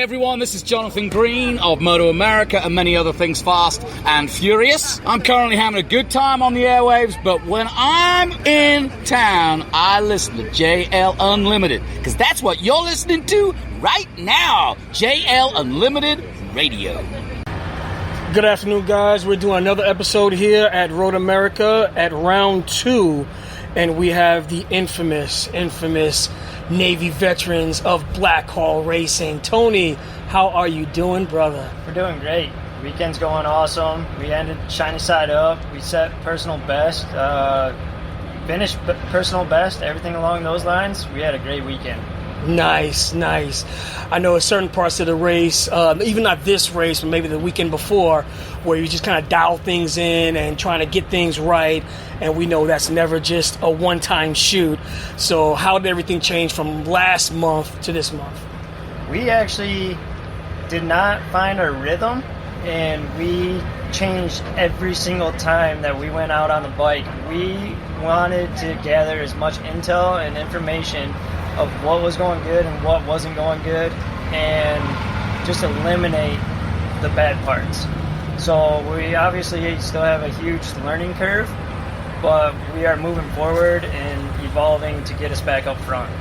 everyone, this is Jonathan Green of MotoAmerica and many other things fast and furious. I'm currently having a good time on the airwaves, but when I'm in town, I listen to JL Unlimited, because that's what you're listening to right now. JL Unlimited Radio. Good afternoon, guys. We're doing another episode here at Road America at round 2, and we have the infamous Navy veterans of Blackall Racing. Tony, how are you doing, brother? We're doing great. Weekend's going awesome. We ended shiny side up. We set personal best, finished personal best, everything along those lines. We had a great weekend. Nice. I know at certain parts of the race, even not this race, but maybe the weekend before, where you just kind of dial things in and trying to get things right, and we know that's never just a one-time shoot. So how did everything change from last month to this month? We actually did not find our rhythm, and we changed every single time that we went out on the bike. We wanted to gather as much intel and information of what was going good and what wasn't going good, and just eliminate the bad parts. So we obviously still have a huge learning curve, but we are moving forward and evolving to get us back up front.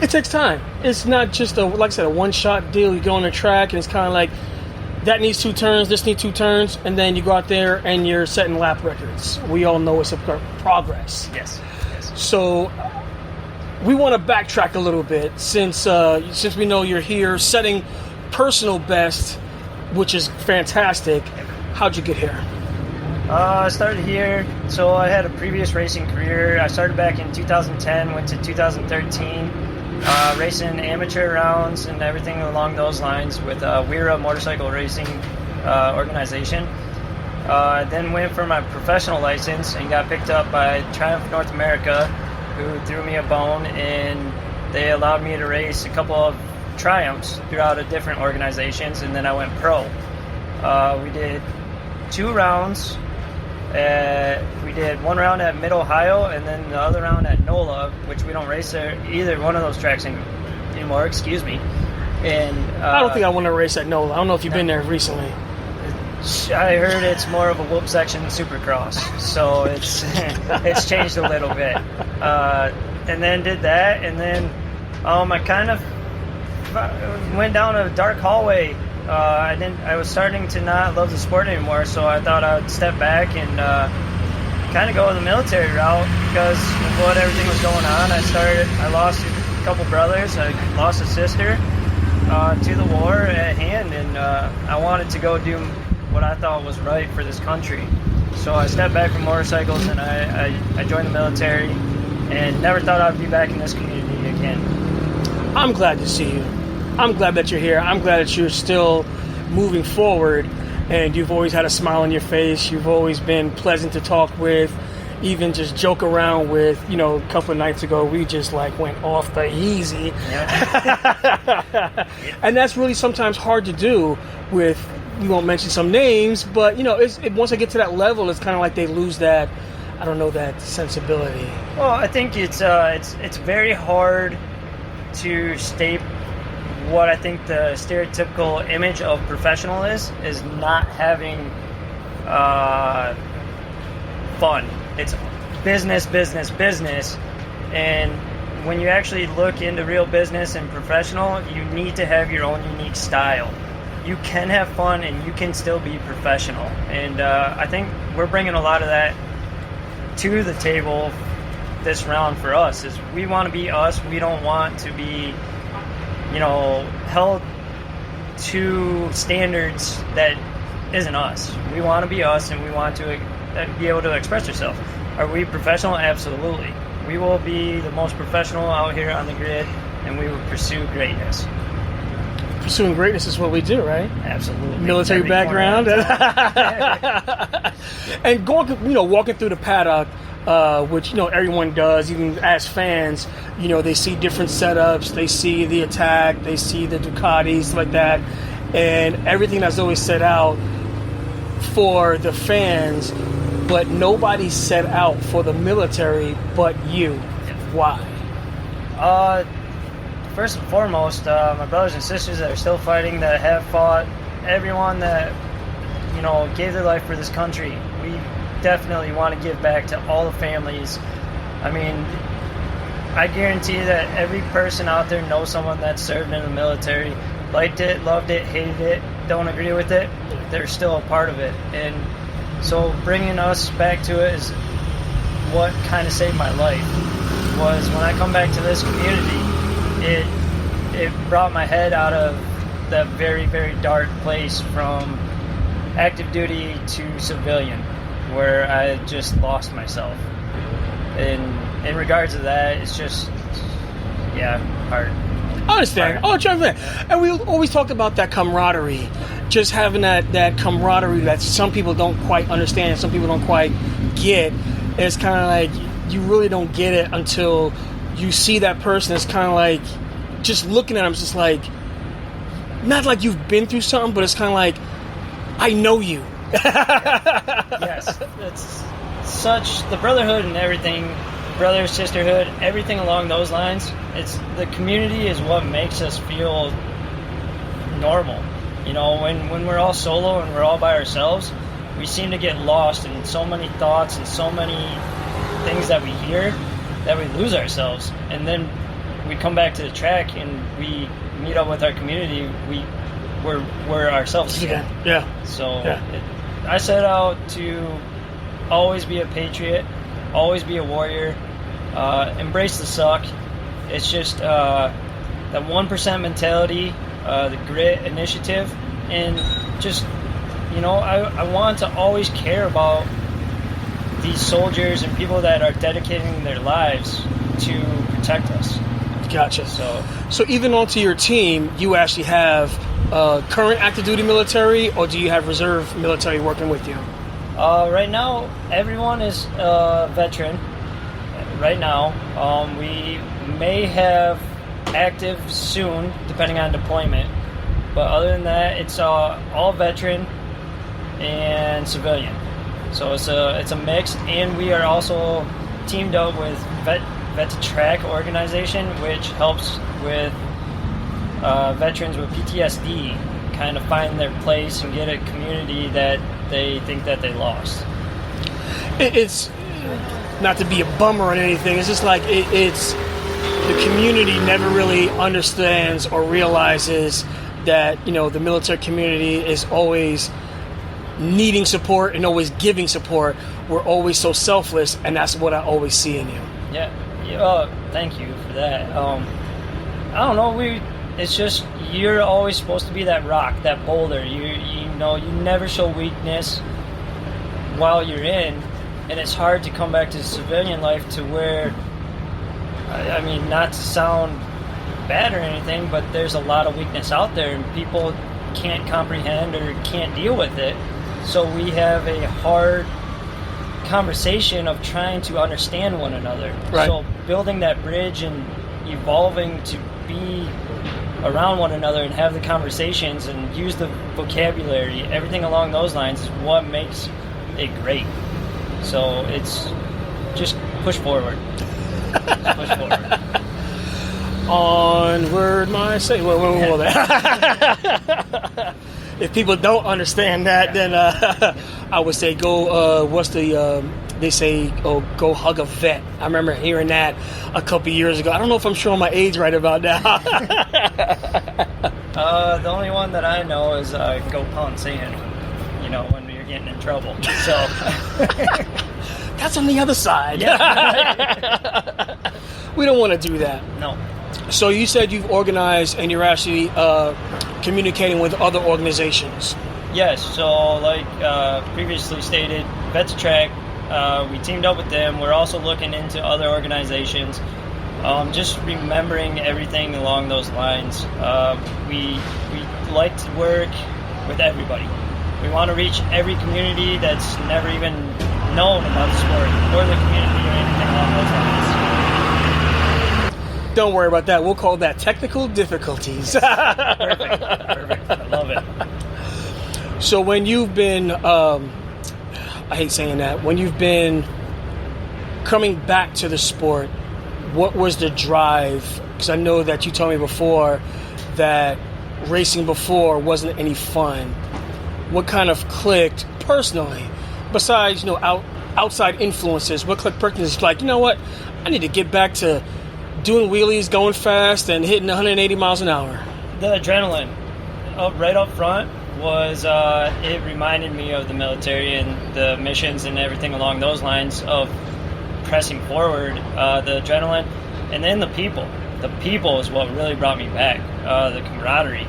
It takes time. It's not just like I said, a one-shot deal. You go on the track and it's kind of like, that needs 2 turns, this needs 2 turns, and then you go out there and you're setting lap records. We all know it's a progress. Yes. So we want to backtrack a little bit since we know you're here setting personal best, which is fantastic. How'd you get here? I started here. So I had a previous racing career. I started back in 2010, went to 2013, racing amateur rounds and everything along those lines with Wera Motorcycle Racing organization. Then went for my professional license and got picked up by Triumph North America, who threw me a bone, and they allowed me to race a couple of Triumphs throughout different organizations, and then I went pro. We did 2 rounds. We did 1 round at Mid-Ohio, and then the other round at NOLA, which we don't race there either one of those tracks anymore, excuse me. And I don't think I want to race at NOLA. I don't know if you've been there recently. I heard it's more of a whoop section than Supercross, so it's changed a little bit. And then did that, and then I kind of went down a dark hallway. I was starting to not love the sport anymore, so I thought I would step back and kind of go the military route, because of what everything was going on. I lost a couple brothers, I lost a sister to the war at hand, and I wanted to go do what I thought was right for this country. So I stepped back from motorcycles, and I joined the military, and never thought I'd be back in this community again. I'm glad to see you. I'm glad that you're here. I'm glad that you're still moving forward, and you've always had a smile on your face. You've always been pleasant to talk with, even just joke around with. A couple of nights ago, we just went off the easy. Yeah. And that's really sometimes hard to do with, we won't mention some names, but once I get to that level, it's kind of like they lose that, I don't know, that sensibility. Well, I think it's very hard to state what I think the stereotypical image of professional is not having fun. It's business, and when you actually look into real business and professional, you need to have your own unique style. You can have fun and you can still be professional, and I think we're bringing a lot of that to the table this round for us. Is we want to be us. We don't want to be held to standards that isn't us. We want to be us, and we want to be able to express ourselves. Are we professional? Absolutely. We will be the most professional out here on the grid, and we will pursue greatness. Pursuing greatness is what we do, right? Absolutely. Military background. And walking through the paddock, which everyone does, even as fans. They see different setups, they see the attack, they see the Ducatis, like that, and everything that's always set out for the fans, but nobody set out for the military but you. Why? first and foremost, my brothers and sisters that are still fighting, that have fought, everyone that, gave their life for this country. We definitely want to give back to all the families. I mean, I guarantee that every person out there knows someone that served in the military, liked it, loved it, hated it, don't agree with it. They're still a part of it. And so bringing us back to it is what kind of saved my life. Was when I come back to this community, it brought my head out of that very, very dark place from active duty to civilian, where I just lost myself. And in regards to that, it's just, hard. I understand. Hard. Oh, Trevor. And we always talk about that camaraderie, just having that camaraderie that some people don't quite understand, some people don't quite get. It's kind of like you really don't get it until you see that person. It's kind of like just looking at them, it's just like, not like you've been through something, but it's kind of like, I know you. Yes, it's such the brotherhood and everything, brother, sisterhood, everything along those lines. It's the community is what makes us feel normal. When we're all solo and we're all by ourselves, we seem to get lost in so many thoughts and so many things that we hear that we lose ourselves. And then we come back to the track and we meet up with our community. We're ourselves again. Yeah. So I set out to always be a patriot, always be a warrior, embrace the suck. It's just that 1% mentality, the grit, initiative, and just, I want to always care about these soldiers and people that are dedicating their lives to protect us. Gotcha. So even onto your team, you actually have current active duty military, or do you have reserve military working with you? Right now, everyone is veteran. Right now, we may have active soon, depending on deployment. But other than that, it's all veteran and civilian. So it's a mix, and we are also teamed up with Vet to Track organization, which helps with veterans with PTSD kind of find their place and get a community that they think that they lost. It's not to be a bummer or anything. It's just like it's the community never really understands or realizes that the military community is always needing support and always giving support. We're always so selfless, and that's what I always see in you. Yeah. Thank you for that. I don't know. It's just you're always supposed to be that rock, that boulder. You never show weakness while you're in, and it's hard to come back to civilian life to where, I mean, not to sound bad or anything, but there's a lot of weakness out there, and people can't comprehend or can't deal with it. So we have a hard conversation of trying to understand one another. Right. So building that bridge and evolving to be around one another and have the conversations and use the vocabulary, everything along those lines is what makes it great. So it's just push forward. Just push forward. Onward, my say. Well, if people don't understand that, then I would say go. They say, go hug a vet. I remember hearing that a couple years ago. I don't know if I'm showing my age right about now. The only one that I know is go pound sand. When you're getting in trouble. So that's on the other side. Yeah. We don't want to do that. No. So you said you've organized and you're actually communicating with other organizations. Yes, so like previously stated, Vet to Track, we teamed up with them. We're also looking into other organizations, just remembering everything along those lines. We like to work with everybody. We want to reach every community that's never even known about the sport or the community or anything along those lines. Don't worry about that. We'll call that technical difficulties. Perfect. I love it. So when you've been, I hate saying that, when you've been coming back to the sport, what was the drive because I know that you told me before that racing before wasn't any fun. What kind of clicked personally, besides outside influences? What clicked personally is like, you know what? I need to get back to doing wheelies, going fast, and hitting 180 miles an hour. The adrenaline, right up front, was it reminded me of the military and the missions and everything along those lines of pressing forward. The adrenaline, and then the people. The people is what really brought me back. The camaraderie.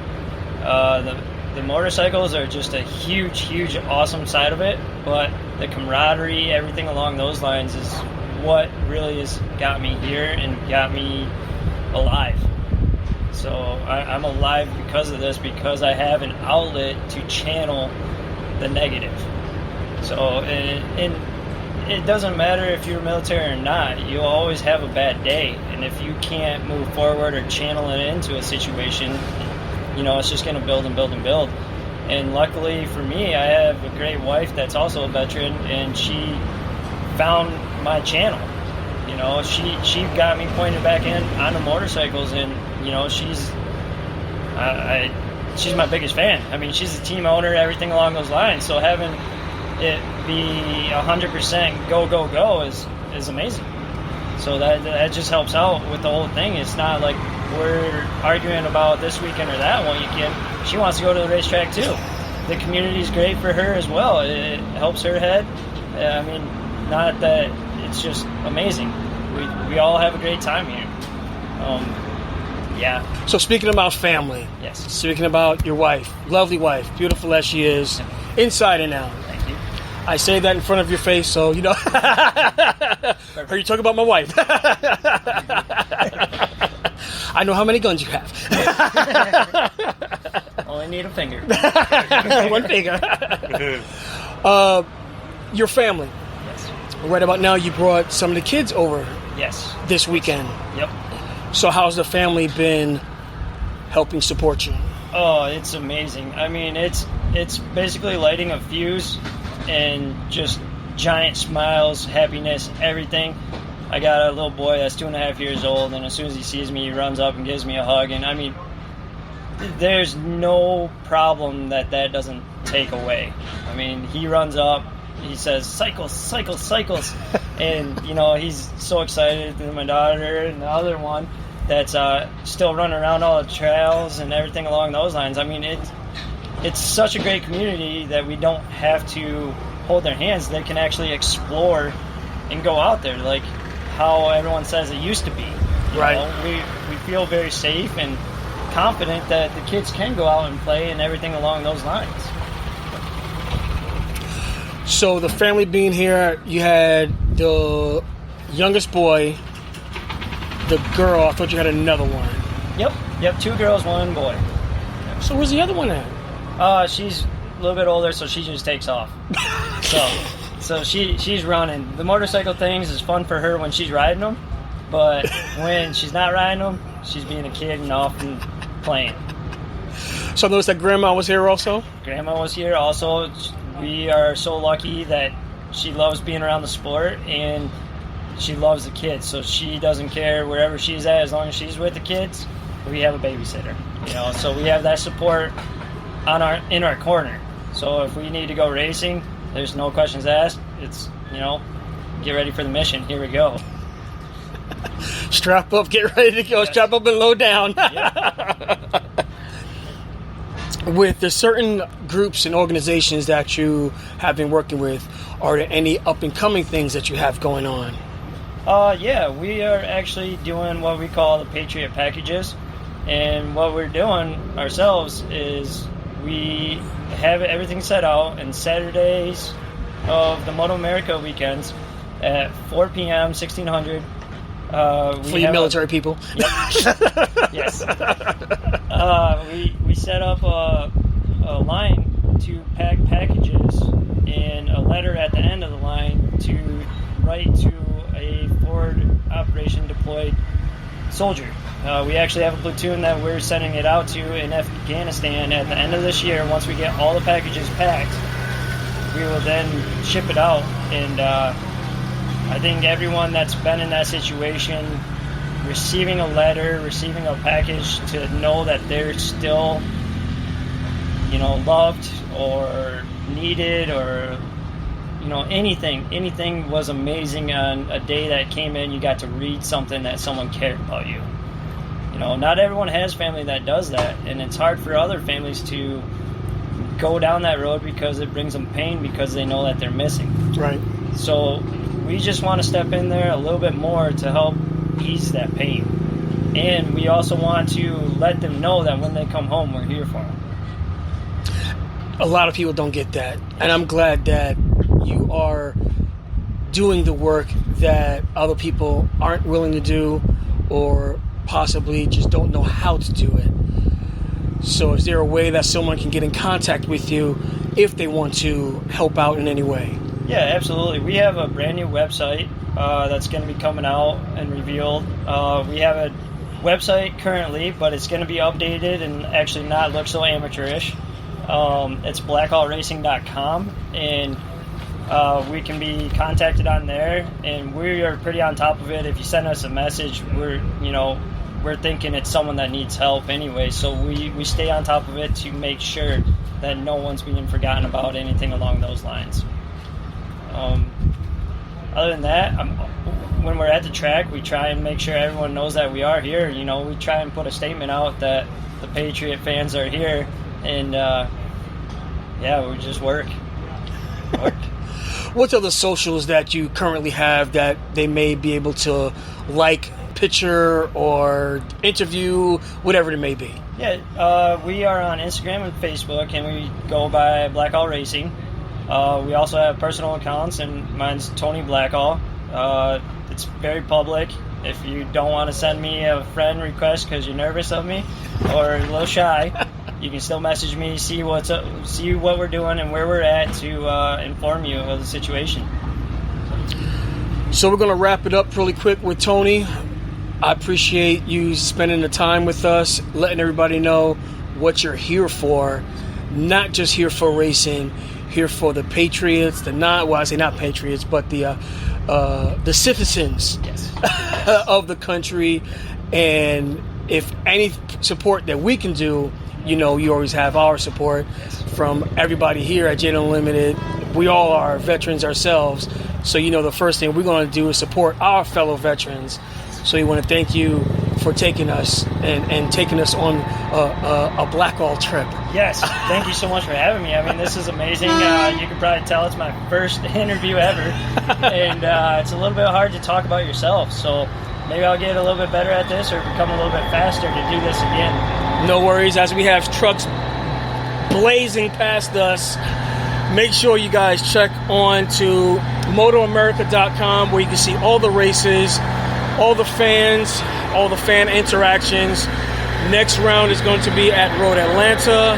The motorcycles are just a huge, awesome side of it, but the camaraderie, everything along those lines is what really has got me here and got me alive. So I'm alive because of this, because I have an outlet to channel the negative. So, and it doesn't matter if you're military or not, you'll always have a bad day. And if you can't move forward or channel it into a situation, it's just going to build and build and build. And luckily for me, I have a great wife that's also a veteran, and she found my channel. She got me pointed back in onto motorcycles, and she's my biggest fan. I mean, she's a team owner, everything along those lines. So having it be 100% go is amazing. So that just helps out with the whole thing. It's not like we're arguing about this weekend or that one weekend. She wants to go to the racetrack too. The community's great for her as well. It helps her head. I mean, not that it's just amazing. We all have a great time here. Yeah. So speaking about family. Yes. Speaking about your wife, lovely wife, beautiful as she is, inside and out. Thank you. I say that in front of your face, so you know. Are you talking about my wife? I know how many guns you have. Only need a finger. One finger. Your family. Yes. Right about now, you brought some of the kids over. Yes. This weekend. Yep. So how's the family been helping support you? Oh, it's amazing. I mean, it's basically lighting a fuse and just giant smiles, happiness, everything. I got a little boy that's 2.5 years old, and as soon as he sees me, he runs up and gives me a hug. And I mean, there's no problem that doesn't take away. I mean, he runs up, he says, cycles, cycles, cycles. And, he's so excited. And my daughter and the other one that's still running around all the trails and everything along those lines. I mean, it's such a great community that we don't have to hold their hands. They can actually explore and go out there like how everyone says it used to be. We feel very safe and confident that the kids can go out and play and everything along those lines. So the family being here, you had the youngest boy, the girl. I thought you had another one. Yep, 2 girls, 1 boy. So where's the other one at? She's a little bit older, so she just takes off. So she's running. The motorcycle things is fun for her when she's riding them, but when she's not riding them, she's being a kid and off and playing. So I noticed that Grandma was here also? Grandma was here also. We are so lucky that she loves being around the sport and she loves the kids, so she doesn't care wherever she's at as long as she's with the kids. We have a babysitter, so we have that support in our corner. So if we need to go racing, there's no questions asked. It's, get ready for the mission. Here we go. Strap up, get ready to go. Yes. Strap up and load down. Yep. With the certain groups and organizations that you have been working with, are there any up-and-coming things that you have going on? Yeah, we are actually doing what we call the Patriot Packages. And what we're doing ourselves is we have everything set out, and Saturdays of the MotoAmerica weekends at 4 p.m., 1600. For you military people. Yep. Yes. We set up a line to pack packages and a letter at the end of the line to write to a forward operation deployed soldier. We actually have a platoon that we're sending it out to in Afghanistan at the end of this year. Once we get all the packages packed, we will then ship it out. And I think everyone that's been in that situation receiving a letter, receiving a package, to know that they're still, loved or needed, or anything was amazing. On a day that came in, you got to read something that someone cared about you. Not everyone has family that does that, and it's hard for other families to go down that road because it brings them pain, because they know that they're missing. Right. So we just want to step in there a little bit more to help ease that pain. And we also want to let them know that when they come home, we're here for them. A lot of people don't get that, and I'm glad that you are doing the work that other people aren't willing to do, or possibly just don't know how to do it. So is there a way that someone can get in contact with you if they want to help out in any way? Yeah, absolutely. We have a brand new website that's going to be coming out and revealed. We have a website currently, but it's going to be updated and actually not look so amateurish. It's blackallracing.com, and we can be contacted on there, and we are pretty on top of it. If you send us a message, we're thinking it's someone that needs help anyway, so we stay on top of it to make sure that no one's being forgotten about, anything along those lines. Other than that, when we're at the track, we try and make sure everyone knows that we are here. We try and put a statement out that the Patriot fans are here, and we just work. What's other socials that you currently have that they may be able to picture or interview, whatever it may be? Yeah, we are on Instagram and Facebook, and we go by Blackall Racing. We also have personal accounts, and mine's Tony Blackall. It's very public. If you don't want to send me a friend request because you're nervous of me or a little shy, you can still message me, see what we're doing and where we're at, to inform you of the situation. So we're going to wrap it up really quick with Tony. I appreciate you spending the time with us, letting everybody know what you're here for. Not just here for racing, here for the Patriots, not Patriots, but the citizens, yes, of the country. And if any support that we can do, you always have our support from everybody here at J Unlimited. We all are veterans ourselves, so the first thing we're going to do is support our fellow veterans. So we want to thank you for taking us and taking us on a Blackall trip. Yes, thank you so much for having me. I mean, this is amazing. You can probably tell it's my first interview ever, and it's a little bit hard to talk about yourself. So maybe I'll get a little bit better at this, or become a little bit faster to do this again. No worries. As we have trucks blazing past us, make sure you guys check on to MotoAmerica.com, where you can see all the races, all the fans, all the fan interactions. Next round is going to be at Road Atlanta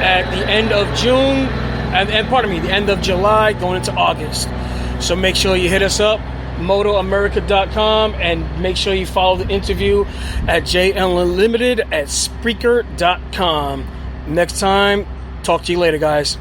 at the end of June, the end of July, going into August. So make sure you hit us up, MotoAmerica.com, and make sure you follow the interview at J Unlimited at Spreaker.com. Next time, talk to you later, guys.